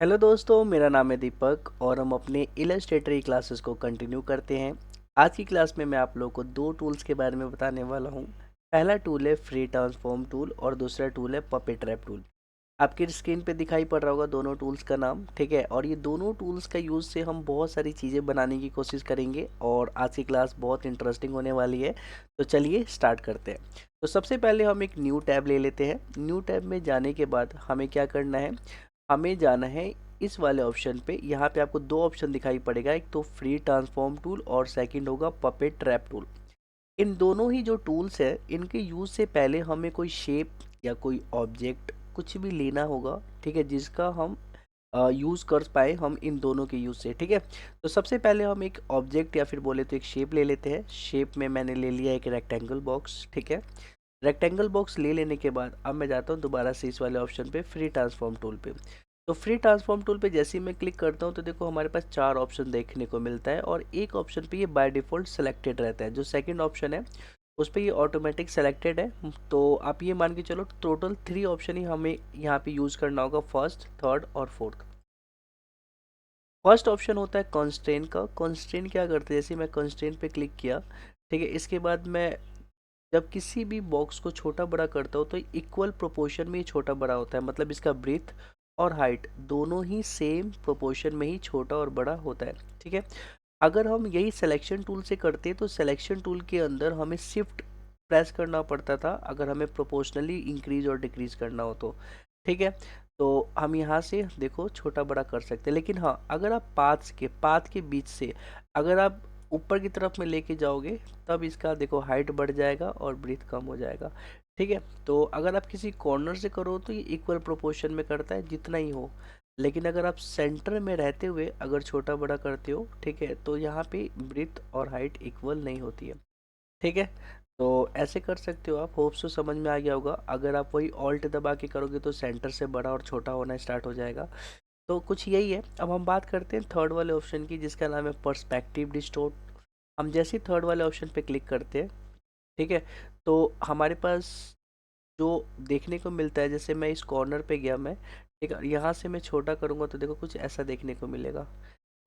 Hello दोस्तों, मेरा नाम है दीपक और हम अपने इलस्ट्रेटरी क्लासेस को कंटिन्यू करते हैं। आज की क्लास में मैं आप लोगों को दो टूल्स के बारे में बताने वाला हूं। पहला टूल है फ्री ट्रांसफॉर्म टूल और दूसरा टूल है पपेट रैप टूल। आपकी स्क्रीन पे दिखाई पड़ रहा होगा दोनों टूल्स का नाम, ठीक है। और ये दोनों टूल्स का यूज़ से हम बहुत सारी चीज़ें बनाने की कोशिश करेंगे और आज की क्लास बहुत इंटरेस्टिंग होने वाली है। तो चलिए स्टार्ट करते हैं। तो सबसे पहले हम एक न्यू टैब ले लेते हैं। न्यू टैब में जाने के बाद हमें क्या करना है, हमें जाना है इस वाले ऑप्शन पे। यहाँ पे आपको दो ऑप्शन दिखाई पड़ेगा, एक तो फ्री ट्रांसफॉर्म टूल और सेकंड होगा पपेट ट्रैप टूल। इन दोनों ही जो टूल्स है, इनके यूज़ से पहले हमें कोई शेप या कोई ऑब्जेक्ट कुछ भी लेना होगा, ठीक है, जिसका हम यूज़ कर पाए हम इन दोनों के यूज़ से, ठीक है। तो सबसे पहले हम एक ऑब्जेक्ट या फिर बोले तो एक शेप ले लेते हैं। शेप में मैंने ले लिया एक रेक्टेंगल बॉक्स, ठीक है। रेक्टेंगल बॉक्स ले लेने के बाद अब मैं जाता हूँ दोबारा से इस वाले ऑप्शन पे, फ्री ट्रांसफॉर्म टूल पे। तो फ्री ट्रांसफॉर्म टूल पे जैसे ही मैं क्लिक करता हूँ तो देखो हमारे पास चार ऑप्शन देखने को मिलता है और एक ऑप्शन पे ये बाय डिफ़ॉल्ट सेलेक्टेड रहता है। जो सेकंड ऑप्शन है उस पे ये ऑटोमेटिक सेलेक्टेड है। तो आप ये मान के चलो टोटल थ्री ऑप्शन ही हमें यहाँ पे यूज़ करना होगा, फर्स्ट, थर्ड और फोर्थ। फर्स्ट ऑप्शन होता है कंस्ट्रेंट का। कंस्ट्रेंट क्या करते हैं, जैसे मैं कंस्ट्रेंट पे क्लिक किया, ठीक है, इसके बाद मैं जब किसी भी बॉक्स को छोटा बड़ा करता हूँ तो इक्वल प्रोपोर्शन में ही छोटा बड़ा होता है। मतलब इसका ब्रीथ और हाइट दोनों ही सेम प्रोपोर्शन में ही छोटा और बड़ा होता है, ठीक है। अगर हम यही सिलेक्शन टूल से करते तो सिलेक्शन टूल के अंदर हमें शिफ्ट प्रेस करना पड़ता था अगर हमें प्रोपोर्शनली इंक्रीज और डिक्रीज करना हो तो, ठीक है। तो हम यहाँ से देखो छोटा बड़ा कर सकते हैं। लेकिन हाँ, अगर आप पाथ के बीच से अगर आप ऊपर की तरफ में लेके जाओगे तब इसका देखो हाइट बढ़ जाएगा और ब्रीथ कम हो जाएगा, ठीक है। तो अगर आप किसी कॉर्नर से करो तो ये इक्वल प्रोपोर्शन में करता है जितना ही हो। लेकिन अगर आप सेंटर में रहते हुए अगर छोटा बड़ा करते हो, ठीक है, तो यहाँ पे ब्रीथ और हाइट इक्वल नहीं होती है, ठीक है। तो ऐसे कर सकते हो आप। होप सो समझ में आ गया होगा। अगर आप वही ऑल्ट दबा के करोगे तो सेंटर से बड़ा और छोटा होना स्टार्ट हो जाएगा। तो कुछ यही है। अब हम बात करते हैं थर्ड वाले ऑप्शन की, जिसका नाम है पर्सपेक्टिव डिस्टोर्ट। हम जैसे ही थर्ड वाले ऑप्शन पे क्लिक करते हैं, ठीक है, तो हमारे पास जो देखने को मिलता है, जैसे मैं इस कॉर्नर पे गया मैं, ठीक है, यहाँ से मैं छोटा करूँगा तो देखो कुछ ऐसा देखने को मिलेगा,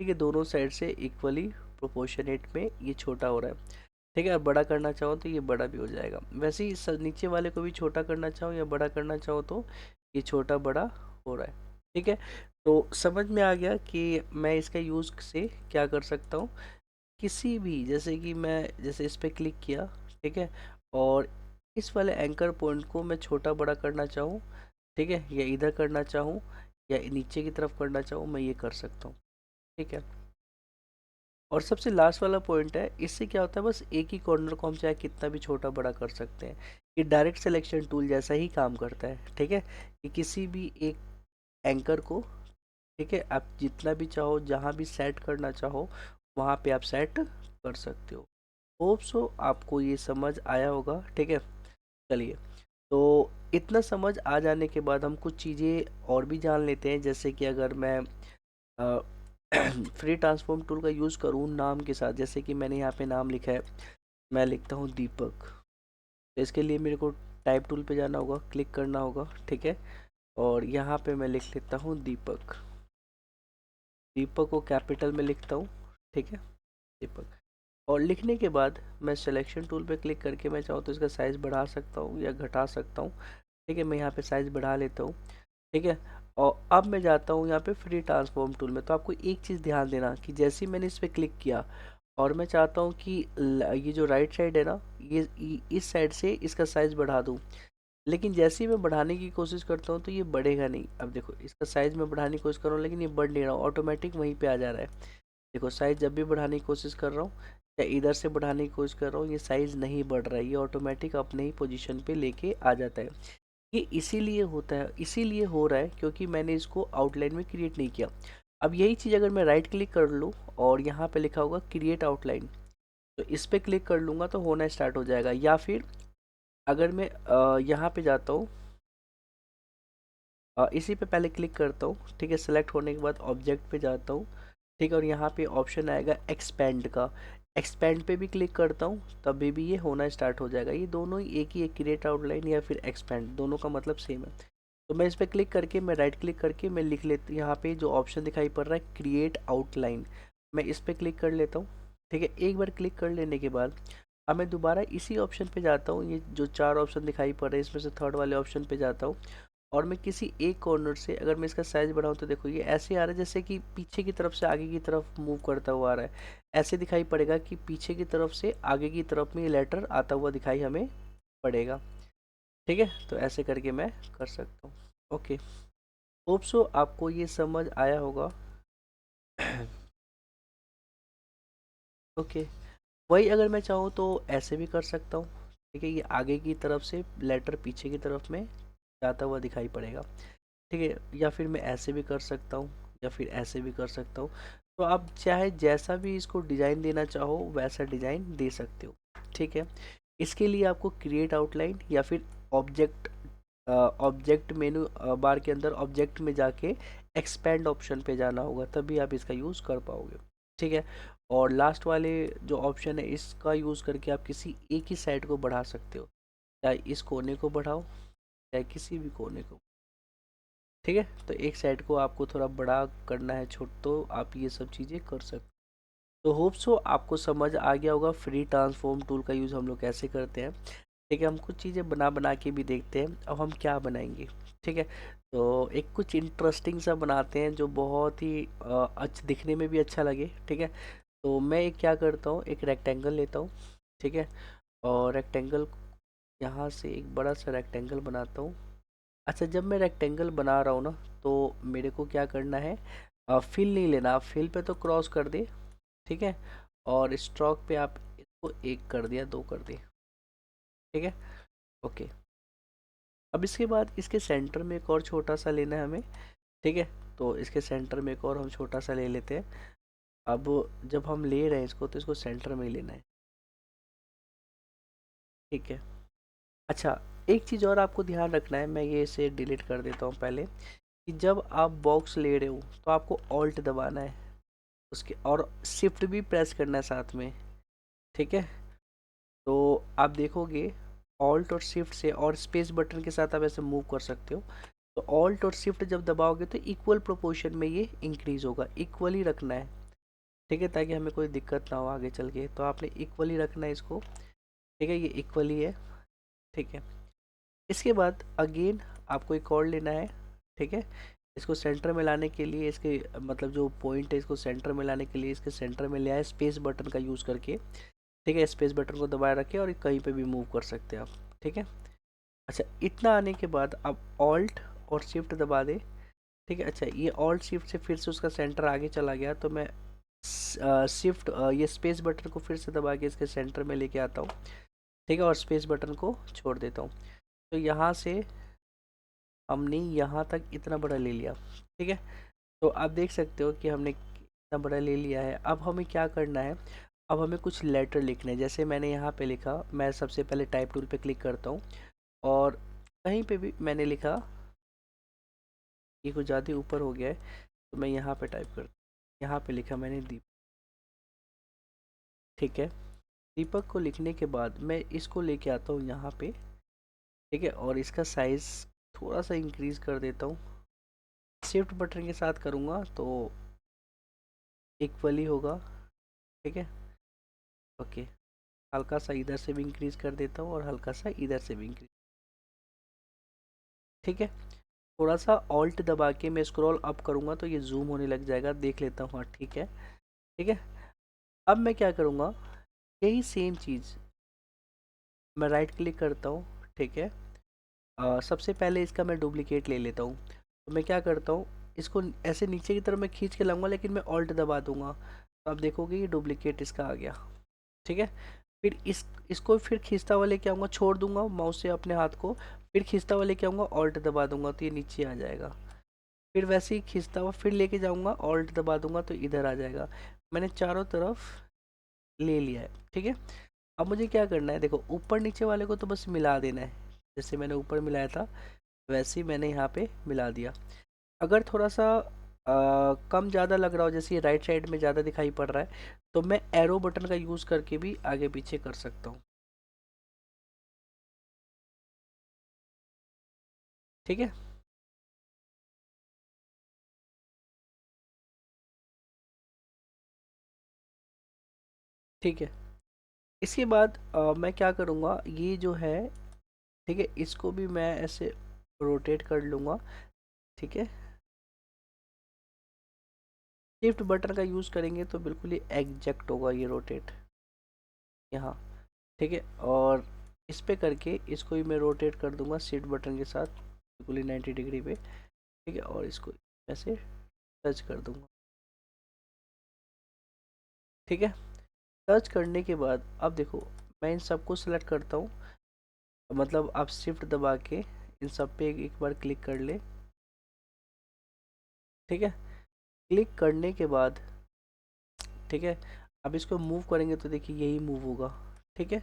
ठीक है। दोनों साइड से इक्वली प्रोपोर्शनेट में ये छोटा हो रहा है, ठीक है। और बड़ा करना चाहो तो ये बड़ा भी हो जाएगा। वैसे ही नीचे वाले को भी छोटा करना चाहो या बड़ा करना चाहो तो ये छोटा बड़ा हो रहा है, ठीक है। तो समझ में आ गया कि मैं इसका यूज़ से क्या कर सकता हूँ। किसी भी, जैसे कि मैं जैसे इस पे क्लिक किया, ठीक है, और इस वाले एंकर पॉइंट को मैं छोटा बड़ा करना चाहूँ, ठीक है, या इधर करना चाहूँ या नीचे की तरफ करना चाहूँ, मैं ये कर सकता हूँ, ठीक है। और सबसे लास्ट वाला पॉइंट है, इससे क्या होता है, बस एक ही कॉर्नर को हम चाहे कितना भी छोटा बड़ा कर सकते हैं। ये डायरेक्ट सिलेक्शन टूल जैसा ही काम करता है, ठीक है, कि किसी भी एक एंकर को, ठीक है, आप जितना भी चाहो जहाँ भी सेट करना चाहो वहाँ पे आप सेट कर सकते हो। होप सो आपको ये समझ आया होगा, ठीक है। चलिए, तो इतना समझ आ जाने के बाद हम कुछ चीज़ें और भी जान लेते हैं। जैसे कि अगर मैं फ्री ट्रांसफॉर्म टूल का यूज़ करूँ नाम के साथ, जैसे कि मैंने यहाँ पे नाम लिखा है, मैं लिखता हूँ दीपक। तो इसके लिए मेरे को टाइप टूल पे जाना होगा, क्लिक करना होगा, ठीक है। और यहाँ पे मैं लिख लेता हूँ दीपक। दीपक को कैपिटल में लिखता हूँ, ठीक है, दीपक। और लिखने के बाद मैं सिलेक्शन टूल पे क्लिक करके मैं चाहूँ तो इसका साइज़ बढ़ा सकता हूँ या घटा सकता हूँ, ठीक है। मैं यहाँ पे साइज़ बढ़ा लेता हूँ, ठीक है। और अब मैं जाता हूँ यहाँ पे फ्री ट्रांसफॉर्म टूल में। तो आपको एक चीज़ ध्यान देना कि जैसे ही मैंने इस पर क्लिक किया और मैं चाहता हूँ कि ये जो राइट साइड है ना, इस साइड से इसका साइज़ बढ़ा दूँ। लेकिन जैसे ही मैं बढ़ाने की कोशिश करता हूँ तो ये बढ़ेगा नहीं। अब देखो इसका साइज़ मैं बढ़ाने की कोशिश कर रहा हूँ लेकिन ये बढ़ नहीं रहा, ऑटोमेटिक वहीं पे आ जा रहा है। देखो साइज़ जब भी बढ़ाने की कोशिश कर रहा हूँ या इधर से बढ़ाने की कोशिश कर रहा हूँ, ये साइज़ नहीं बढ़ रहा है, ये ऑटोमेटिक अपने ही पोजीशन पे लेके आ जाता है। ये इसीलिए होता है, इसीलिए हो रहा है क्योंकि मैंने इसको आउटलाइन में क्रिएट नहीं किया। अब यही चीज़ अगर मैं राइट क्लिक कर लूँ और यहाँ पे लिखा होगा क्रिएट आउटलाइन, तो इस पे क्लिक कर लूँगा तो होना स्टार्ट हो जाएगा। या फिर अगर मैं यहाँ पे जाता हूँ, इसी पे पहले क्लिक करता हूँ, ठीक है, सेलेक्ट होने के बाद ऑब्जेक्ट पे जाता हूँ, ठीक है, और यहाँ पे ऑप्शन आएगा एक्सपेंड का। एक्सपेंड पे भी क्लिक करता हूँ तभी भी ये होना स्टार्ट हो जाएगा। ये दोनों ही एक ही है, क्रिएट आउटलाइन या फिर एक्सपेंड, दोनों का मतलब सेम है। तो मैं इस पर क्लिक करके, मैं राइट क्लिक करके मैं लिख लेती, यहाँ पे जो ऑप्शन दिखाई पड़ रहा है क्रिएट आउटलाइन, मैं इस पर क्लिक कर लेता हूँ। ठीक है, एक बार क्लिक कर लेने के बाद अब मैं दोबारा इसी ऑप्शन पे जाता हूँ, ये जो चार ऑप्शन दिखाई पड़ रहे हैं इसमें से थर्ड वाले ऑप्शन पे जाता हूँ, और मैं किसी एक कॉर्नर से अगर मैं इसका साइज बढ़ाऊँ तो देखो ये ऐसे आ रहा है जैसे कि पीछे की तरफ से आगे की तरफ मूव करता हुआ आ रहा है। ऐसे दिखाई पड़ेगा कि पीछे की तरफ से आगे की तरफ में ये लेटर आता हुआ दिखाई हमें पड़ेगा। ठीक है, तो ऐसे करके मैं कर सकता हूँ। ओके, होप सो आपको ये समझ आया होगा। ओके, वही अगर मैं चाहूँ तो ऐसे भी कर सकता हूँ। ठीक है, ये आगे की तरफ से लेटर पीछे की तरफ में जाता हुआ दिखाई पड़ेगा। ठीक है, या फिर मैं ऐसे भी कर सकता हूँ, या फिर ऐसे भी कर सकता हूँ। तो आप चाहे जैसा भी इसको डिज़ाइन देना चाहो वैसा डिज़ाइन दे सकते हो। ठीक है, इसके लिए आपको क्रिएट आउटलाइन या फिर ऑब्जेक्ट ऑब्जेक्ट मेनू बार के अंदर ऑब्जेक्ट में जाके एक्सपेंड ऑप्शन पे जाना होगा, तभी आप इसका यूज़ कर पाओगे। ठीक है, और लास्ट वाले जो ऑप्शन है इसका यूज़ करके आप किसी एक ही साइड को बढ़ा सकते हो, चाहे इस कोने को बढ़ाओ चाहे किसी भी कोने को। ठीक है, तो एक साइड को आपको थोड़ा बड़ा करना है छोट, तो आप ये सब चीज़ें कर सकते। तो होप सो आपको समझ आ गया होगा फ्री ट्रांसफॉर्म टूल का यूज़ हम लोग कैसे करते हैं। ठीक है, हम कुछ चीज़ें बना बना के भी देखते हैं, अब हम क्या बनाएंगे। ठीक है, तो एक कुछ इंटरेस्टिंग सा बनाते हैं जो बहुत ही अच्छा दिखने में भी अच्छा लगे। ठीक है, तो मैं एक क्या करता हूँ, एक रेक्टेंगल लेता हूँ। ठीक है, और रेक्टेंगल यहाँ से एक बड़ा सा रेक्टेंगल बनाता हूँ। अच्छा, जब मैं रेक्टेंगल बना रहा हूँ ना, तो मेरे को क्या करना है, फिल नहीं लेना, आप फिल पे तो क्रॉस कर दे। ठीक है, और स्ट्रोक पे आप इसको एक कर दिया, दो कर दिए। ठीक है, ओके। अब इसके बाद इसके सेंटर में एक और छोटा सा लेना है हमें। ठीक है, तो इसके सेंटर में एक और हम छोटा सा ले लेते हैं। अब जब हम ले रहे हैं इसको तो इसको सेंटर में ही लेना है। ठीक है, अच्छा, एक चीज़ और आपको ध्यान रखना है, मैं ये इसे डिलीट कर देता हूँ पहले, कि जब आप बॉक्स ले रहे हो तो आपको ऑल्ट दबाना है उसके, और शिफ्ट भी प्रेस करना है साथ में। ठीक है, तो आप देखोगे ऑल्ट और शिफ्ट से और स्पेस बटन के साथ आप ऐसे मूव कर सकते हो। तो ऑल्ट और शिफ्ट जब दबाओगे तो इक्वल प्रोपोर्शन में ये इंक्रीज होगा, इक्वली रखना है। ठीक है, ताकि हमें कोई दिक्कत ना हो आगे चल के, तो आपने इक्वली रखना है इसको। ठीक है, ये इक्वली है। ठीक है, इसके बाद अगेन आपको एक और लेना है। ठीक है, इसको सेंटर में लाने के लिए, इसके मतलब जो पॉइंट है इसको सेंटर में लाने के लिए इसके सेंटर में ले आए स्पेस बटन का यूज़ करके। ठीक है, स्पेस बटन को दबाए रखें और कहीं पे भी मूव कर सकते हैं आप। ठीक है, अच्छा, इतना आने के बाद अब ऑल्ट और शिफ्ट दबा दे। ठीक है, अच्छा, ये ऑल्ट शिफ्ट से फिर से उसका सेंटर आगे चला गया, तो मैं शिफ्ट ये स्पेस बटन को फिर से दबा के इसके सेंटर में लेके आता हूँ। ठीक है, और स्पेस बटन को छोड़ देता हूँ। तो यहाँ से हमने यहाँ तक इतना बड़ा ले लिया। ठीक है, तो आप देख सकते हो कि हमने इतना बड़ा ले लिया है। अब हमें क्या करना है, अब हमें कुछ लेटर लिखने हैं। जैसे मैंने यहाँ पे लिखा, मैं सबसे पहले टाइप टूल पे क्लिक करता हूँ, और कहीं पे भी मैंने लिखा, ये कुछ ज़्यादा ऊपर हो गया है, तो मैं यहाँ पे टाइप कर, यहाँ पे लिखा मैंने दीप। ठीक है, दीपक को लिखने के बाद मैं इसको लेके आता हूँ यहाँ पे। ठीक है, और इसका साइज़ थोड़ा सा इंक्रीज कर देता हूँ, शिफ्ट बटन के साथ करूँगा तो इक्वली होगा। ठीक है, ओके, हल्का सा इधर से भी इंक्रीज कर देता हूँ और हल्का सा इधर से भी इंक्रीज। ठीक है, थोड़ा सा ऑल्ट दबा के मैं स्क्रॉल अप करूँगा तो ये जूम होने लग जाएगा, देख लेता हूँ। हाँ, ठीक है। ठीक है, अब मैं क्या करूँगा, यही सेम चीज़ मैं राइट क्लिक करता हूँ। ठीक है, सबसे पहले इसका मैं डुप्लीकेट ले लेता हूँ। तो मैं क्या करता हूँ, इसको ऐसे नीचे की तरफ मैं खींच के लाऊंगा, लेकिन मैं ऑल्ट दबा दूंगा, तो आप देखोगे ये डुप्लीकेट इसका आ गया। ठीक है, फिर इसको फिर खींचता हुआ लेके आऊँगा, छोड़ दूंगा माउस से अपने हाथ को, फिर खींचता हुआ लेके आऊँगा, ऑल्ट दबा दूंगा तो ये नीचे आ जाएगा। फिर वैसे ही खींचता हुआ फिर लेके जाऊँगा, ऑल्ट दबा दूंगा तो इधर आ जाएगा। मैंने चारों तरफ ले लिया है। ठीक है, अब मुझे क्या करना है, देखो ऊपर नीचे वाले को तो बस मिला देना है, जैसे मैंने ऊपर मिलाया था वैसे ही मैंने यहाँ पे मिला दिया। अगर थोड़ा सा कम ज़्यादा लग रहा हो, जैसे ये राइट साइड में ज़्यादा दिखाई पड़ रहा है, तो मैं एरो बटन का यूज़ करके भी आगे पीछे कर सकता हूँ। ठीक है, ठीक है। इसके बाद मैं क्या करूँगा, ये जो है, ठीक है, इसको भी मैं ऐसे रोटेट कर लूँगा। ठीक है, शिफ्ट बटन का यूज़ करेंगे तो बिल्कुल ही एग्जैक्ट होगा ये रोटेट यहाँ। ठीक है, और इस पे करके इसको भी मैं रोटेट कर दूंगा शिफ्ट बटन के साथ बिल्कुल ही 90 डिग्री पे। ठीक है, और इसको ऐसे टच कर दूंगा। ठीक है, टच करने के बाद अब देखो, मैं इन सबको सेलेक्ट करता हूँ। मतलब आप शिफ्ट दबा के इन सब पे एक बार क्लिक कर ले। ठीक है, क्लिक करने के बाद, ठीक है, अब इसको मूव करेंगे तो देखिए यही मूव होगा। ठीक है,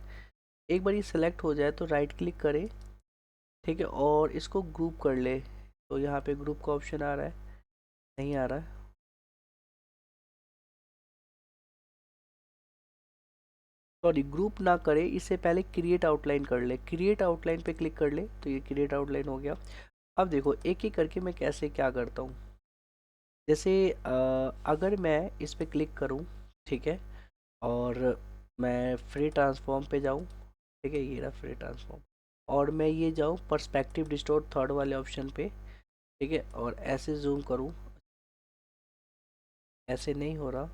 एक बार ये सेलेक्ट हो जाए तो राइट क्लिक करें। ठीक है, और इसको ग्रुप कर ले। तो यहाँ पे ग्रुप का ऑप्शन आ रहा है, नहीं आ रहा है। सॉरी, ग्रुप ना करे, इससे पहले क्रिएट आउटलाइन कर ले। क्रिएट आउटलाइन पे क्लिक कर ले तो ये क्रिएट आउटलाइन हो गया। अब देखो एक एक करके मैं कैसे क्या करता हूँ। जैसे अगर मैं इस पे क्लिक करूँ, ठीक है, और मैं फ्री ट्रांसफॉर्म पे जाऊँ। ठीक है, ये रहा फ्री ट्रांसफॉर्म। और मैं ये जाऊँ पर्सपेक्टिव डिस्टोर्ट थर्ड वाले ऑप्शन पे। ठीक है, और ऐसे जूम करूँ, ऐसे नहीं हो रहा।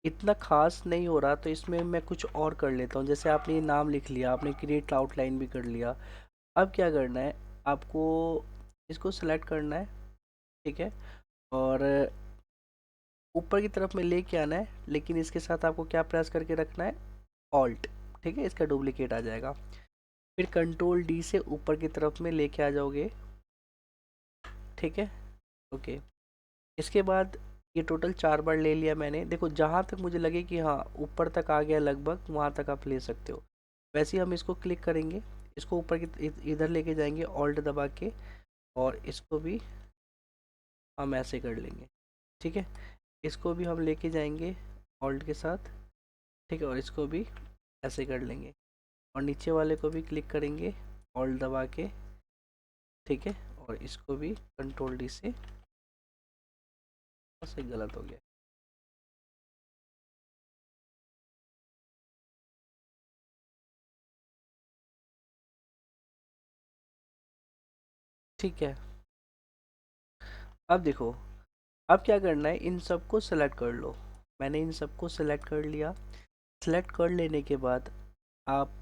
इतना खास नहीं हो रहा, तो इसमें मैं कुछ और कर लेता हूँ। जैसे आपने ये नाम लिख लिया, आपने क्रिएट आउटलाइन भी कर लिया। अब क्या करना है आपको, इसको सेलेक्ट करना है। ठीक है, और ऊपर की तरफ में लेके आना है, लेकिन इसके साथ आपको क्या प्रेस करके रखना है, ऑल्ट। ठीक है, इसका डुप्लीकेट आ जाएगा। फिर कंट्रोल डी से ऊपर की तरफ में लेके आ जाओगे। ठीक है, ओके। इसके बाद ये टोटल 4 बार ले लिया मैंने। देखो जहाँ तक मुझे लगे कि हाँ ऊपर तक आ गया लगभग, वहाँ तक आप ले सकते हो। वैसे ही हम इसको क्लिक करेंगे, इसको ऊपर की इधर लेके जाएंगे ऑल्ट दबा के, और इसको भी हम ऐसे कर लेंगे। ठीक है, इसको भी हम लेके जाएंगे ऑल्ट के साथ। ठीक है, और इसको भी ऐसे कर लेंगे, और नीचे वाले को भी क्लिक करेंगे ऑल्ट दबा के। ठीक है, और इसको भी कंट्रोल डी से, से गलत हो गया। ठीक है, अब देखो, अब क्या करना है, इन सबको सेलेक्ट कर लो। मैंने इन सबको सेलेक्ट कर लिया। सेलेक्ट कर लेने के बाद आप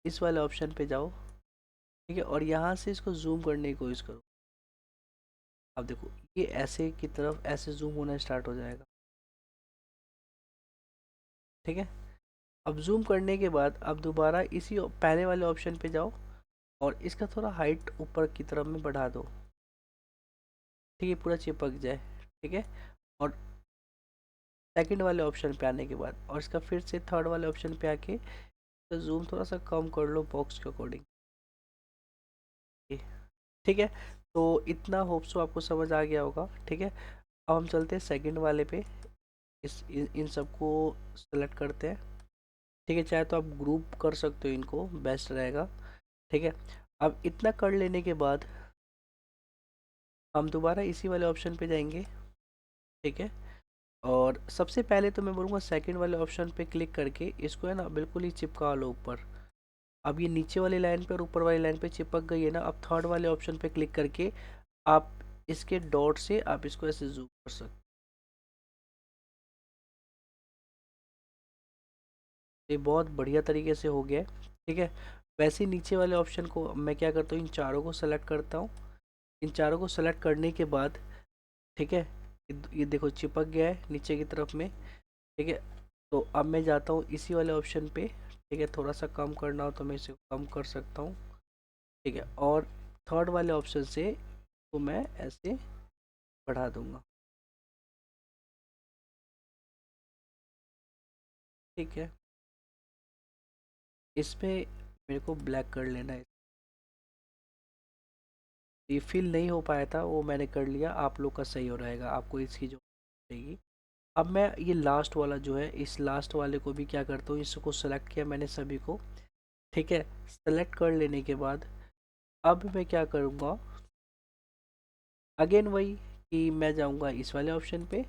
इस वाले ऑप्शन पे जाओ। ठीक है, और यहाँ से इसको जूम करने की कोशिश करो। अब देखो ये ऐसे की तरफ ऐसे जूम होना स्टार्ट हो जाएगा। ठीक है, अब जूम करने के बाद अब दोबारा इसी पहले वाले ऑप्शन पे जाओ, और इसका थोड़ा हाइट ऊपर की तरफ में बढ़ा दो। ठीक है, पूरा चिपक जाए। ठीक है, और सेकंड वाले ऑप्शन पे आने के बाद, और इसका फिर से थर्ड वाले ऑप्शन पे आके तो जूम थोड़ा सा कम कर लो बॉक्स के अकॉर्डिंग। ठीक है, तो इतना होप सो आपको समझ आ गया होगा। ठीक है, अब हम चलते हैं सेकंड वाले पे। इन सबको सेलेक्ट करते हैं। ठीक है, चाहे तो आप ग्रुप कर सकते हो, इनको बेस्ट रहेगा। ठीक है, अब इतना कर लेने के बाद हम दोबारा इसी वाले ऑप्शन पे जाएंगे। ठीक है, और सबसे पहले तो मैं बोलूँगा सेकंड वाले ऑप्शन पे क्लिक करके इसको है ना बिल्कुल ही चिपका लो ऊपर। अब ये नीचे वाली लाइन पे और ऊपर वाली लाइन पे चिपक गई है ना। अब थर्ड वाले ऑप्शन पे क्लिक करके आप इसके डॉट से आप इसको ऐसे जूम कर सकते। ये बहुत बढ़िया तरीके से हो गया है। ठीक है, वैसे ही नीचे वाले ऑप्शन को मैं क्या करता हूँ, इन चारों को सेलेक्ट करता हूँ। इन चारों को सेलेक्ट करने के बाद, ठीक है, ये देखो चिपक गया है नीचे की तरफ में। ठीक है, तो अब मैं जाता हूँ इसी वाले ऑप्शन पे। ठीक है, थोड़ा सा कम करना हो तो मैं इसे कम कर सकता हूँ। ठीक है, और थर्ड वाले ऑप्शन से तो मैं ऐसे बढ़ा दूंगा। ठीक है, इस पे मेरे को ब्लैक कर लेना है। ये फिल नहीं हो पाया था वो मैंने कर लिया, आप लोग का सही हो रहेगा, आपको इसकी जो रहेगी। अब मैं ये लास्ट वाला जो है, इस लास्ट वाले को भी क्या करता हूँ, इसको सेलेक्ट किया मैंने सभी को, ठीक है। सेलेक्ट कर लेने के बाद अब मैं क्या करूँगा, अगेन वही कि मैं जाऊँगा इस वाले ऑप्शन पे,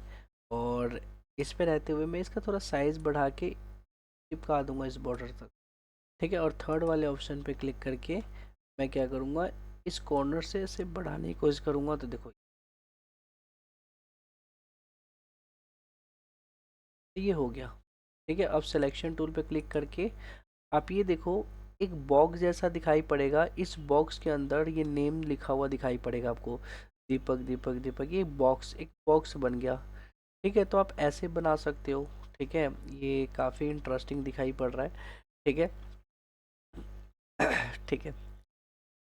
और इस पे रहते हुए मैं इसका थोड़ा साइज़ बढ़ा के चिपका दूंगा इस बॉर्डर तक, ठीक है। और थर्ड वाले ऑप्शन पे क्लिक करके मैं क्या करूँगा, इस कॉर्नर से इसे बढ़ाने की कोशिश करूँगा, तो देखो ये हो गया, ठीक है। अब सिलेक्शन टूल पे क्लिक करके आप ये देखो, एक बॉक्स जैसा दिखाई पड़ेगा, इस बॉक्स के अंदर ये नेम लिखा हुआ दिखाई पड़ेगा आपको, दीपक दीपक दीपक, ये बॉक्स एक बॉक्स बन गया, ठीक है। तो आप ऐसे बना सकते हो, ठीक है। ये काफ़ी इंटरेस्टिंग दिखाई पड़ रहा है, ठीक है। ठीक है,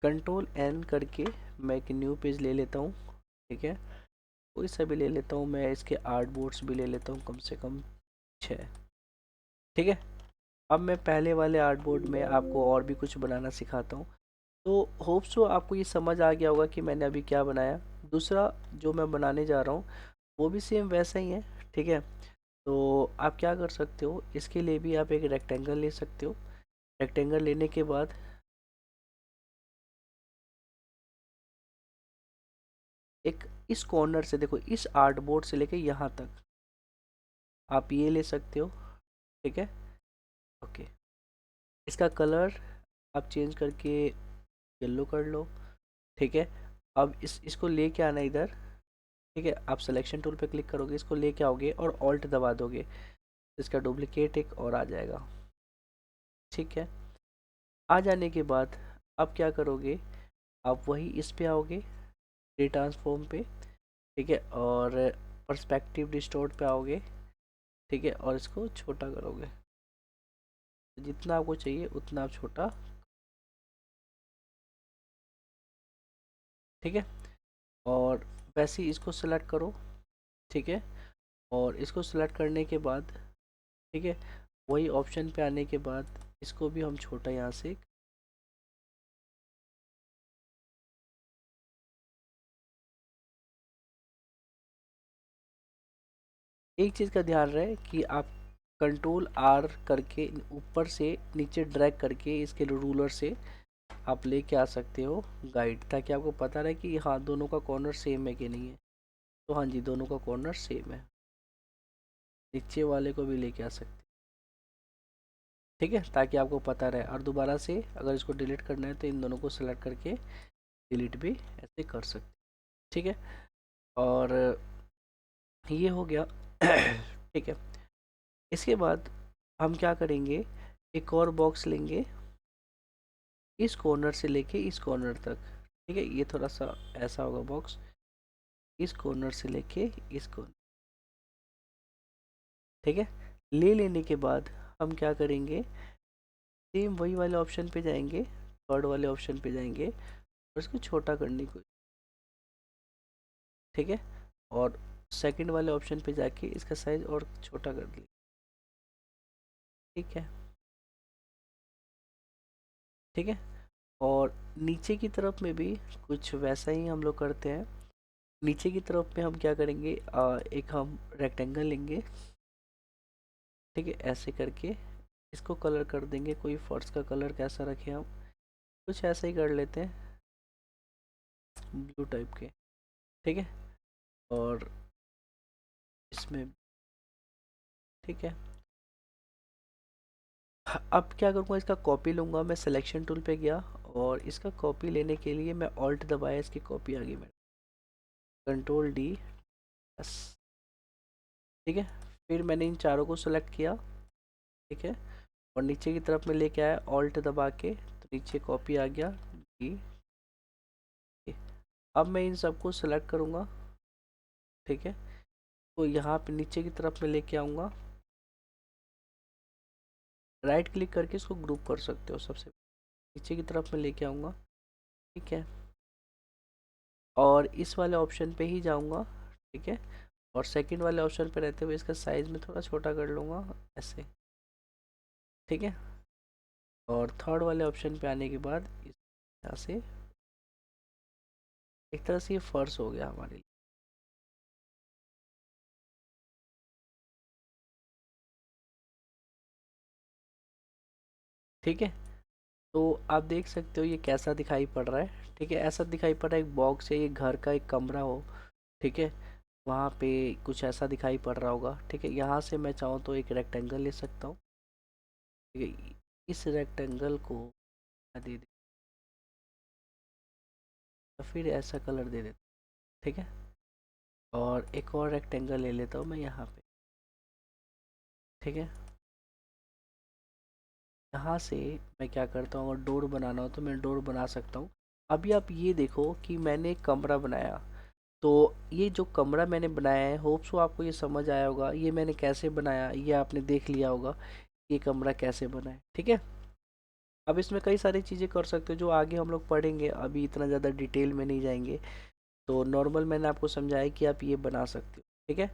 कंट्रोल एन करके मैं एक न्यू पेज ले लेता हूँ, ठीक है। कोई सा भी ले लेता हूँ मैं, इसके आर्ट बोर्ड्स भी ले लेता हूँ, कम से कम 6, ठीक है। अब मैं पहले वाले आर्ट बोर्ड में आपको और भी कुछ बनाना सिखाता हूँ। तो होप सो आपको ये समझ आ गया होगा कि मैंने अभी क्या बनाया। दूसरा जो मैं बनाने जा रहा हूँ वो भी सेम वैसा ही है, ठीक है। तो आप क्या कर सकते हो, इसके लिए भी आप एक रेक्टेंगल ले सकते हो। रेक्टेंगल लेने के बाद एक इस कॉर्नर से देखो, इस आर्ट बोर्ड से लेके यहाँ तक आप ये ले सकते हो, ठीक है। ओके, इसका कलर आप चेंज करके येलो कर लो, ठीक है। अब इसको लेके आना इधर, ठीक है। आप सिलेक्शन टूल पे क्लिक करोगे, इसको लेके आओगे और ऑल्ट दबा दोगे, इसका डुप्लीकेट एक और आ जाएगा, ठीक है। आ जाने के बाद अब क्या करोगे, आप वही इस पे आओगे, ट्रांसफॉर्म पे, ठीक है। और पर्सपेक्टिव डिस्टोर्ट पे आओगे, ठीक है। और इसको छोटा करोगे, जितना आपको चाहिए उतना आप छोटा, ठीक है। और वैसे ही इसको सेलेक्ट करो, ठीक है। और इसको सेलेक्ट करने के बाद, ठीक है, वही ऑप्शन पे आने के बाद इसको भी हम छोटा यहाँ से, एक चीज़ का ध्यान रहे कि आप कंट्रोल आर करके ऊपर से नीचे ड्रैग करके इसके रूलर से आप लेके आ सकते हो गाइड, ताकि आपको पता रहे कि हाँ दोनों का कॉर्नर सेम है कि नहीं है। तो हाँ जी, दोनों का कॉर्नर सेम है, नीचे वाले को भी लेके आ सकते, ठीक है, ताकि आपको पता रहे। और दोबारा से अगर इसको डिलीट करना है तो इन दोनों को सेलेक्ट करके डिलीट भी ऐसे कर सकते, ठीक है। और ये हो गया। ठीक है, इसके बाद हम क्या करेंगे, एक और बॉक्स लेंगे, इस कॉर्नर से लेके इस कॉर्नर तक, ठीक है। ये थोड़ा सा ऐसा होगा बॉक्स, इस कॉर्नर से लेके इस कॉर्नर, ठीक है। ले लेने के बाद हम क्या करेंगे, सेम वही वाले ऑप्शन पे जाएंगे, थर्ड वाले ऑप्शन पे जाएंगे और इसको छोटा करने को, ठीक है। और सेकंड वाले ऑप्शन पे जाके इसका साइज और छोटा कर ली, ठीक है, ठीक है। और नीचे की तरफ में भी कुछ वैसा ही हम लोग करते हैं। नीचे की तरफ में हम क्या करेंगे, एक हम रेक्टेंगल लेंगे, ठीक है, ऐसे करके इसको कलर कर देंगे। कोई फर्श का कलर कैसा रखें हम, कुछ ऐसा ही कर लेते हैं, ब्लू टाइप के, ठीक है। और इसमें, ठीक है। अब क्या करूँगा, इसका कॉपी लूँगा, मैं सिलेक्शन टूल पे गया और इसका कॉपी लेने के लिए मैं ऑल्ट दबाया, इसकी कॉपी आ गई मेरे, कंट्रोल डी, बस, ठीक है। फिर मैंने इन चारों को सेलेक्ट किया, ठीक है। और नीचे की तरफ में लेके आया ऑल्ट दबा के, तो नीचे कॉपी आ गया डी। अब मैं इन सबको सेलेक्ट करूँगा, ठीक है। तो यहाँ पे नीचे की तरफ में लेके आऊँगा, राइट क्लिक करके इसको ग्रुप कर सकते हो, सबसे नीचे की तरफ में लेके आऊँगा, ठीक है। और इस वाले ऑप्शन पे ही जाऊँगा, ठीक है। और सेकंड वाले ऑप्शन पे रहते हुए इसका साइज़ में थोड़ा छोटा कर लूँगा ऐसे, ठीक है। और थर्ड वाले ऑप्शन पे आने के बाद इस यहाँ से एक तरह से ये फर्श हो गया हमारे लिए। ठीक है, तो आप देख सकते हो ये कैसा दिखाई पड़ रहा है। ठीक है, ऐसा दिखाई पड़ रहा है एक बॉक्स है, ये घर का एक कमरा हो। ठीक है, वहाँ पे कुछ ऐसा दिखाई पड़ रहा होगा। ठीक है, यहाँ से मैं चाहूँ तो एक रेक्टेंगल ले सकता हूँ। ठीक है, इस रेक्टेंगल को मैं दे दे या फिर ऐसा कलर दे देता हूँ। ठीक है, और एक और रेक्टेंगल ले लेता हूँ मैं यहाँ पे। ठीक है, यहाँ से मैं क्या करता हूँ, अगर डोर बनाना हो तो मैं डोर बना सकता हूँ। अभी आप ये देखो कि मैंने एक कमरा बनाया, तो ये जो कमरा मैंने बनाया है, होप सो आपको ये समझ आया होगा ये मैंने कैसे बनाया, ये आपने देख लिया होगा ये कमरा कैसे बना है। ठीक है, अब इसमें कई सारी चीज़ें कर सकते हो जो आगे हम लोग पढ़ेंगे, अभी इतना ज़्यादा डिटेल में नहीं जाएंगे। तो नॉर्मल मैंने आपको समझाया कि आप ये बना सकते हो। ठीक है,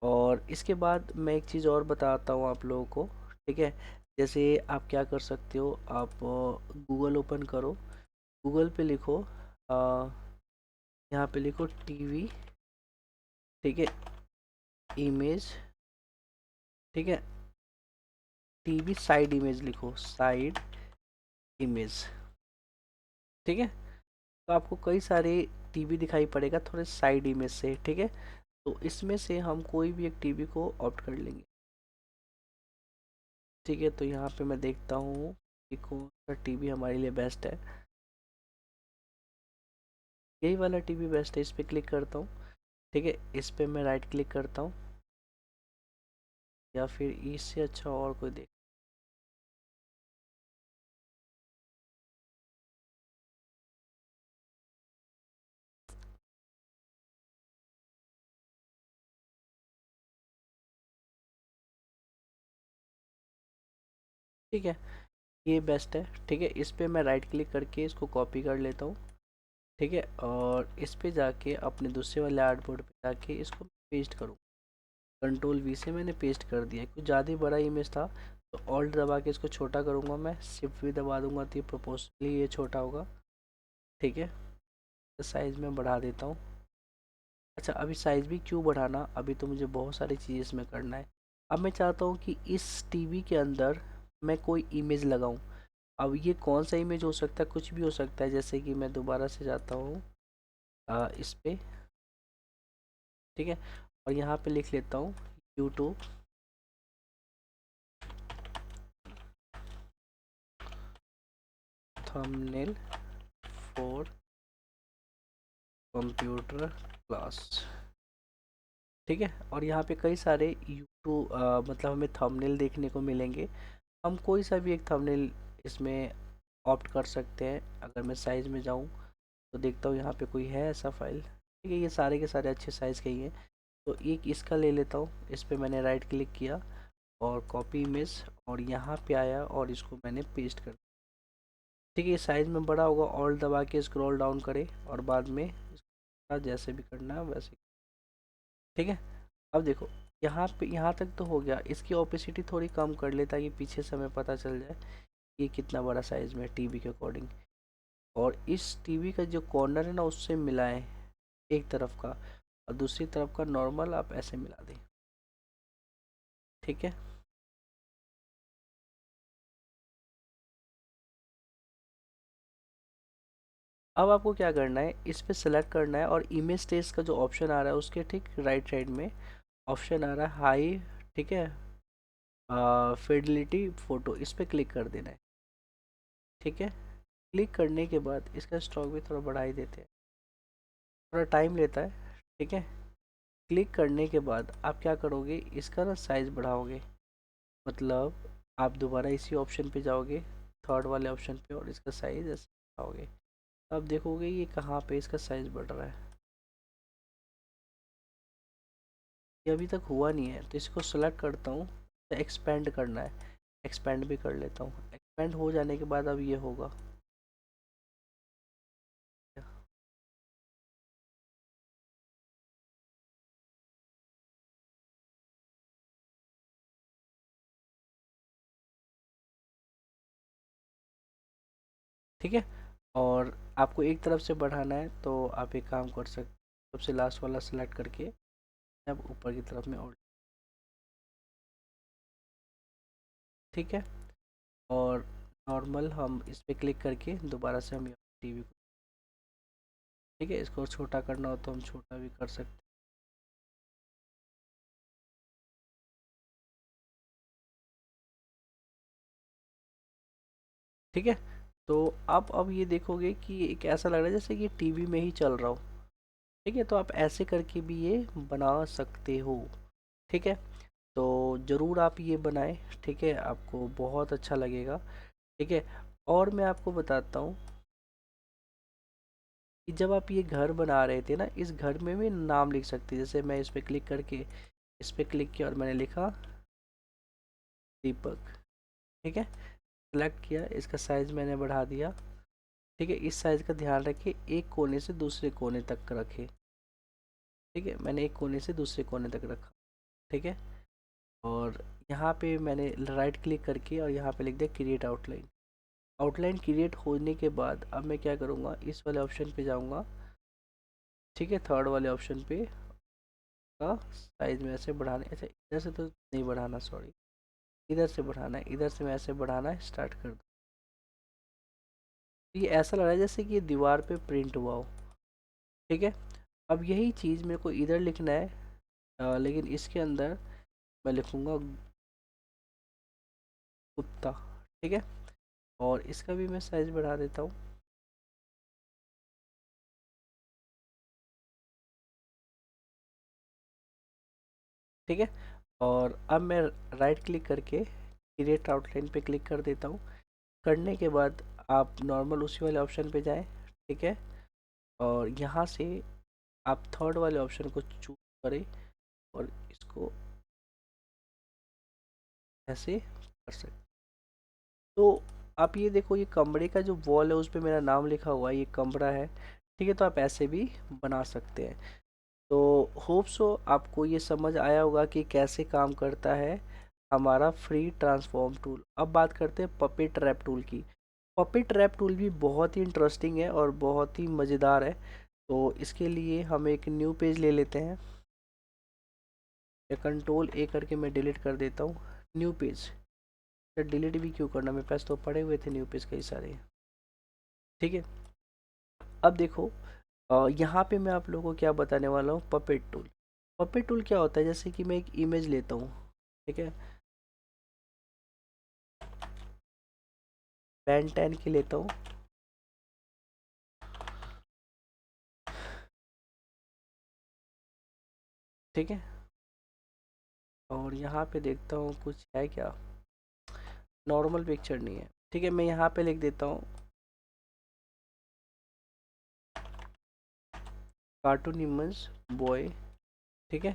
और इसके बाद मैं एक चीज़ और बताता हूँ आप लोगों को। ठीक है, जैसे आप क्या कर सकते हो, आप गूगल ओपन करो, गूगल पे लिखो, अ, यहाँ पे लिखो टीवी। ठीक है, इमेज। ठीक है, टीवी साइड इमेज लिखो, साइड इमेज। ठीक है, तो आपको कई सारे टीवी दिखाई पड़ेगा थोड़े साइड इमेज से। ठीक है, तो इसमें से हम कोई भी एक टीवी को ऑप्ट कर लेंगे। ठीक है, तो यहाँ पे मैं देखता हूँ कि कौन सा टीवी हमारे लिए बेस्ट है। यही वाला टीवी बेस्ट है, इस पे क्लिक करता हूँ। ठीक है, इस पे मैं राइट क्लिक करता हूँ, या फिर इससे अच्छा और कोई देख। ठीक है, ये बेस्ट है। ठीक है, इस पे मैं राइट क्लिक करके इसको कॉपी कर लेता हूँ। ठीक है, और इस पे जाके अपने दूसरे वाले आर्ट बोर्ड पे जाके इसको पेस्ट करूँ। कंट्रोल वी से मैंने पेस्ट कर दिया, कुछ ज़्यादा ही बड़ा इमेज था तो ऑल्ट दबा के इसको छोटा करूँगा, मैं शिफ्ट भी दबा दूंगा तो ये प्रोपोर्शनली ये छोटा होगा। ठीक है, तो साइज़ में बढ़ा देता हूँ। अच्छा, अभी साइज़ भी क्यों बढ़ाना, अभी तो मुझे बहुत सारी चीज़ इसमें करना है। अब मैं चाहता हूँ कि इस टीवी के अंदर मैं कोई इमेज लगाऊं। अब ये कौन सा इमेज हो सकता है, कुछ भी हो सकता है। जैसे कि मैं दोबारा से जाता हूँ इस पे। ठीक है, और यहाँ पे लिख लेता हूँ YouTube thumbnail for computer class. ठीक है, और यहाँ पे कई सारे यूट्यूब मतलब हमें थंबनेल देखने को मिलेंगे। हम कोई सा भी एक थंबनेल इसमें ऑप्ट कर सकते हैं। अगर मैं साइज़ में जाऊँ तो देखता हूँ यहाँ पे कोई है ऐसा फाइल। ठीक है, ये सारे के सारे अच्छे साइज़ के ही हैं। तो एक इसका ले लेता हूँ, इस पे मैंने राइट क्लिक किया और कॉपी इमेज, और यहाँ पे आया और इसको मैंने पेस्ट कर। ठीक है, ये साइज़ में बड़ा होगा, ऑल्ट दबा के स्क्रॉल डाउन करें और बाद में जैसे भी करना है वैसे। ठीक है, अब देखो यहाँ पे, यहाँ तक तो हो गया। इसकी ओपेसिटी थोड़ी कम कर ले ताकि पीछे से हमें पता चल जाए ये कितना बड़ा साइज़ में है टीवी के अकॉर्डिंग। और इस टीवी का जो कॉर्नर है ना उससे मिलाएं, एक तरफ का, और दूसरी तरफ का नॉर्मल आप ऐसे मिला दें। ठीक है, अब आपको क्या करना है, इस पे सेलेक्ट करना है और इमेज टेस्ट का जो ऑप्शन आ रहा है उसके ठीक राइट साइड में ऑप्शन आ रहा है हाई। ठीक है, फिdelity फ़ोटो, इस पे क्लिक कर देना है। ठीक है, क्लिक करने के बाद इसका स्टॉक भी थोड़ा बढ़ा ही देते हैं, थोड़ा टाइम लेता है। ठीक है, क्लिक करने के बाद आप क्या करोगे, इसका ना साइज़ बढ़ाओगे। मतलब आप दोबारा इसी ऑप्शन पे जाओगे, थर्ड वाले ऑप्शन पे, और इसका साइज़ ऐसे बढ़ाओगे। अब देखोगे ये कहाँ पे इसका साइज़ बढ़ रहा है। ये अभी तक हुआ नहीं है तो इसको सेलेक्ट करता हूँ, एक्सपेंड करना है, एक्सपेंड भी कर लेता हूँ। एक्सपेंड हो जाने के बाद अब ये होगा। ठीक है, और आपको एक तरफ से बढ़ाना है तो आप एक काम कर सकते हैं, सबसे लास्ट वाला सेलेक्ट करके अब ऊपर की तरफ में और, ठीक है। और नॉर्मल हम इस पे क्लिक करके दोबारा से हम टीवी को, ठीक है, इसको छोटा करना हो तो हम छोटा भी कर सकते हैं। ठीक है, तो आप अब ये देखोगे कि एक ऐसा लग रहा है जैसे कि टीवी में ही चल रहा हो। ठीक है, तो आप ऐसे करके भी ये बना सकते हो। ठीक है, तो ज़रूर आप ये बनाएं। ठीक है, आपको बहुत अच्छा लगेगा। ठीक है, और मैं आपको बताता हूँ कि जब आप ये घर बना रहे थे ना, इस घर में भी नाम लिख सकते हैं। जैसे मैं इस पे क्लिक करके इस पे क्लिक किया और मैंने लिखा दीपक। ठीक है, सेलेक्ट किया, इसका साइज मैंने बढ़ा दिया। ठीक है, इस साइज का ध्यान रखिए, एक कोने से दूसरे कोने तक रखें। ठीक है, मैंने एक कोने से दूसरे कोने तक रखा। ठीक है, और यहाँ पे मैंने राइट क्लिक करके और यहाँ पे लिख दिया क्रिएट आउटलाइन। आउटलाइन क्रिएट होने के बाद अब मैं क्या करूँगा, इस वाले ऑप्शन पे जाऊँगा। ठीक है, थर्ड वाले ऑप्शन पे का साइज में ऐसे बढ़ाने, ऐसे इधर से तो नहीं बढ़ाना, सॉरी, इधर से बढ़ाना है, इधर से मैं ऐसे बढ़ाना स्टार्ट कर दूँ। ये ऐसा लग रहा है जैसे कि ये दीवार पे प्रिंट हुआ हो। ठीक है, अब यही चीज़ मेरे को इधर लिखना है, लेकिन इसके अंदर मैं लिखूँगा कुत्ता। ठीक है, और इसका भी मैं साइज बढ़ा देता हूँ। ठीक है, और अब मैं राइट क्लिक करके क्रिएट आउटलाइन पे क्लिक कर देता हूँ। करने के बाद आप नॉर्मल उसी वाले ऑप्शन पे जाएं। ठीक है, और यहाँ से आप थर्ड वाले ऑप्शन को चूज करें और इसको ऐसे कर सकते। तो आप ये देखो, ये कमरे का जो वॉल है उस पे मेरा नाम लिखा हुआ है, ये कमरा है। ठीक है, तो आप ऐसे भी बना सकते हैं। तो होप सो आपको ये समझ आया होगा कि कैसे काम करता है हमारा फ्री ट्रांसफॉर्म टूल। अब बात करते हैं पपेट रैप टूल की। पपेट रैप टूल भी बहुत ही इंटरेस्टिंग है और बहुत ही मज़ेदार है। तो इसके लिए हम एक न्यू पेज ले लेते हैं, या कंट्रोल ए करके मैं डिलीट कर देता हूँ न्यू पेज। डिलीट भी क्यों करना, मेरे पास तो पड़े हुए थे न्यू पेज कई सारे। ठीक है, अब देखो, यहाँ पे मैं आप लोगों को क्या बताने वाला हूँ, पपेट टूल। पपेट टूल क्या होता है, जैसे कि मैं एक इमेज लेता हूँ। ठीक है, बैन 10 की लेता हूँ। ठीक है, और यहाँ पे देखता हूँ कुछ है क्या, नॉर्मल पिक्चर नहीं है। ठीक है, मैं यहाँ पे लिख देता हूँ कार्टून इमेज बॉय। ठीक है,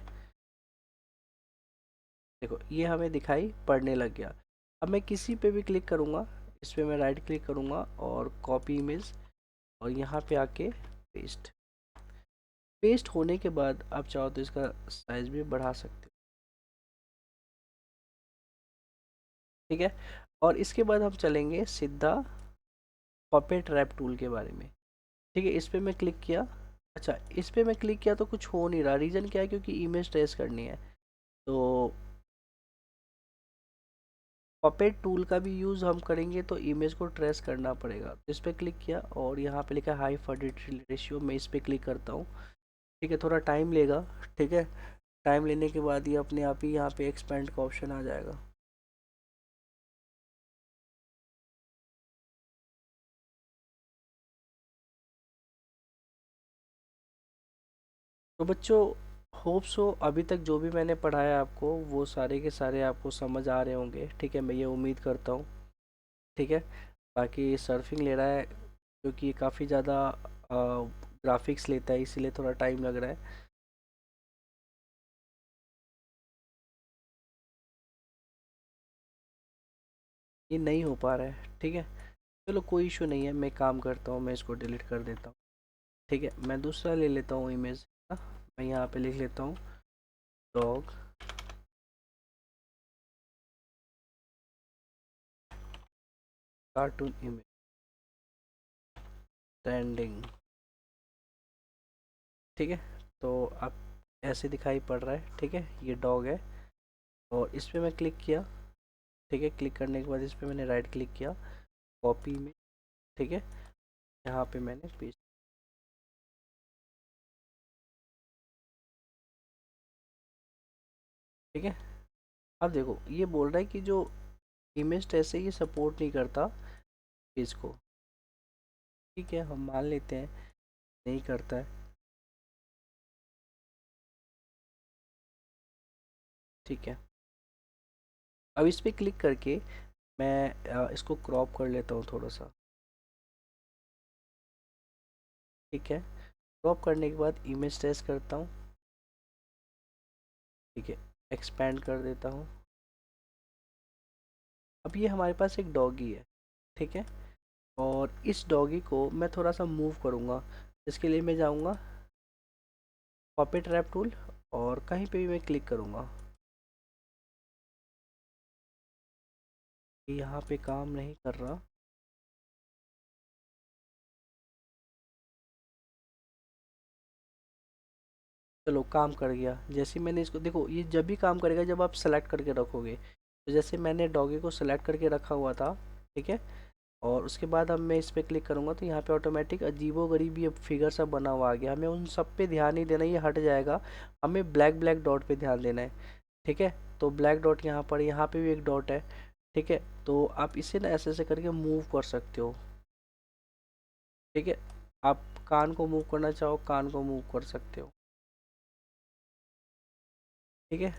देखो ये हमें दिखाई पड़ने लग गया। अब मैं किसी पे भी क्लिक करूँगा, इस पे मैं राइट क्लिक करूँगा और कॉपी इमेज, और यहाँ पे आके पेस्ट। पेस्ट होने के बाद आप चाहो तो इसका साइज भी बढ़ा सकते हो। ठीक है, और इसके बाद हम चलेंगे सीधा पपेट रैप टूल के बारे में। ठीक है, इस पे मैं क्लिक किया। अच्छा, इस पे मैं क्लिक किया तो कुछ हो नहीं रहा, रीज़न क्या है, क्योंकि इमेज ट्रेस करनी है। तो पपेट टूल का भी यूज़ हम करेंगे तो इमेज को ट्रेस करना पड़ेगा। तो इस पे क्लिक किया और यहाँ पे लिखा हाई फिडेलिटी रेशियो, मैं इस पे क्लिक करता हूँ। ठीक है, थोड़ा टाइम लेगा। ठीक है, टाइम लेने के बाद ये अपने आप ही यहाँ पे एक्सपेंड का ऑप्शन आ जाएगा। तो बच्चों, होप सो अभी तक जो भी मैंने पढ़ाया आपको वो सारे के सारे आपको समझ आ रहे होंगे। ठीक है, मैं ये उम्मीद करता हूँ। ठीक है, बाकी सर्फिंग ले रहा है क्योंकि ये काफ़ी ज़्यादा ग्राफिक्स लेता है, इसीलिए थोड़ा टाइम लग रहा है। ये नहीं हो पा रहा है। ठीक है, चलो कोई इशू नहीं है, मैं काम करता हूँ, मैं इसको डिलीट कर देता हूँ। ठीक है, मैं दूसरा ले लेता हूँ इमेज। मैं यहाँ पे लिख लेता हूँ डॉग कार्टून इमेज। स्टैंडिंग। ठीक है, तो अब ऐसे दिखाई पड़ रहा है। ठीक है, ये डॉग है और इस पे मैं क्लिक किया। ठीक है, क्लिक करने के बाद इस पे मैंने राइट क्लिक किया, कॉपी में। ठीक है, यहाँ पे मैंने पेस्ट। ठीक है, अब देखो ये बोल रहा है कि जो इमेज ट्रेस है ये सपोर्ट नहीं करता इसको। ठीक है, हम मान लेते हैं नहीं करता है। ठीक है, अब इस पे क्लिक करके मैं इसको क्रॉप कर लेता हूँ थोड़ा सा। ठीक है, क्रॉप करने के बाद इमेज ट्रेस करता हूँ। ठीक है, एक्सपैंड कर देता हूँ। अब ये हमारे पास एक डॉगी है। ठीक है, और इस डॉगी को मैं थोड़ा सा मूव करूँगा। इसके लिए मैं जाऊँगा पपेट रैप टूल और कहीं पे भी मैं क्लिक करूँगा। यहाँ पे काम नहीं कर रहा। चलो काम कर गया। जैसे ही मैंने इसको, देखो ये जब भी काम करेगा जब आप सेलेक्ट करके रखोगे। तो जैसे मैंने डॉगी को सेलेक्ट करके रखा हुआ था। ठीक है, और उसके बाद अब मैं इस पर क्लिक करूँगा तो यहाँ पे ऑटोमेटिक अजीबो गरीब ये फिगर सब बना हुआ आ गया। हमें उन सब पे ध्यान नहीं देना, ये हट जाएगा। हमें ब्लैक ब्लैक डॉट पे ध्यान देना है। ठीक है, तो ब्लैक डॉट यहाँ पे भी एक डॉट है। ठीक है, तो आप इसे ना ऐसे ऐसे करके मूव कर सकते हो। ठीक है, आप कान को मूव करना चाहो कान को मूव कर सकते हो। ठीक है,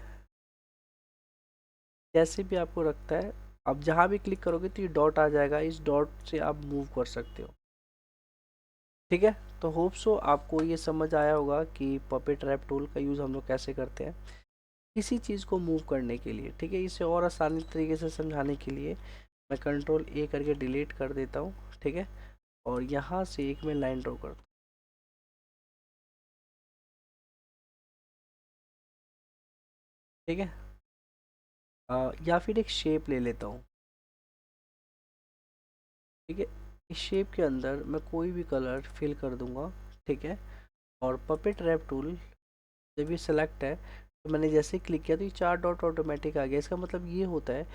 जैसे भी आपको लगता है आप जहाँ भी क्लिक करोगे तो ये डॉट आ जाएगा, इस डॉट से आप मूव कर सकते हो। ठीक है, तो होप सो आपको ये समझ आया होगा कि पपेट रैप टूल का यूज़ हम लोग कैसे करते हैं किसी चीज़ को मूव करने के लिए। ठीक है, इसे और आसानी तरीके से समझाने के लिए मैं कंट्रोल ए करके डिलीट कर देता हूँ। ठीक है, और यहाँ से एक मैं लाइन ड्रॉ करता हूँ। ठीक है, या फिर एक शेप ले लेता हूँ। ठीक है, इस शेप के अंदर मैं कोई भी कलर फिल कर दूंगा। ठीक है, और पपेट रैप टूल जब ये सेलेक्ट है तो मैंने जैसे ही क्लिक किया तो ये चार डॉट ऑटोमेटिक आ गया। इसका मतलब ये होता है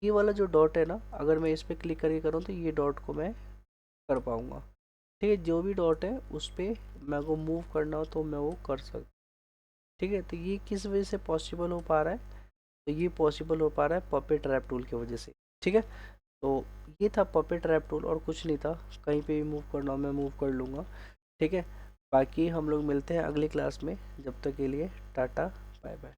ये वाला जो डॉट है ना, अगर मैं इस पर क्लिक करके करूँ तो ये डॉट को मैं कर पाऊँगा। ठीक है, जो भी डॉट है उस पर मैं को मूव करना हो तो मैं वो कर सकता। ठीक है, तो ये किस वजह से पॉसिबल हो पा रहा है? तो ये पॉसिबल हो पा रहा है पपेट रैप टूल की वजह से। ठीक है, तो ये था पपेट रैप टूल और कुछ नहीं था। कहीं पे भी मूव करना हो मैं मूव कर लूँगा। ठीक है, बाकी हम लोग मिलते हैं अगली क्लास में। जब तक के लिए टाटा, बाय बाय।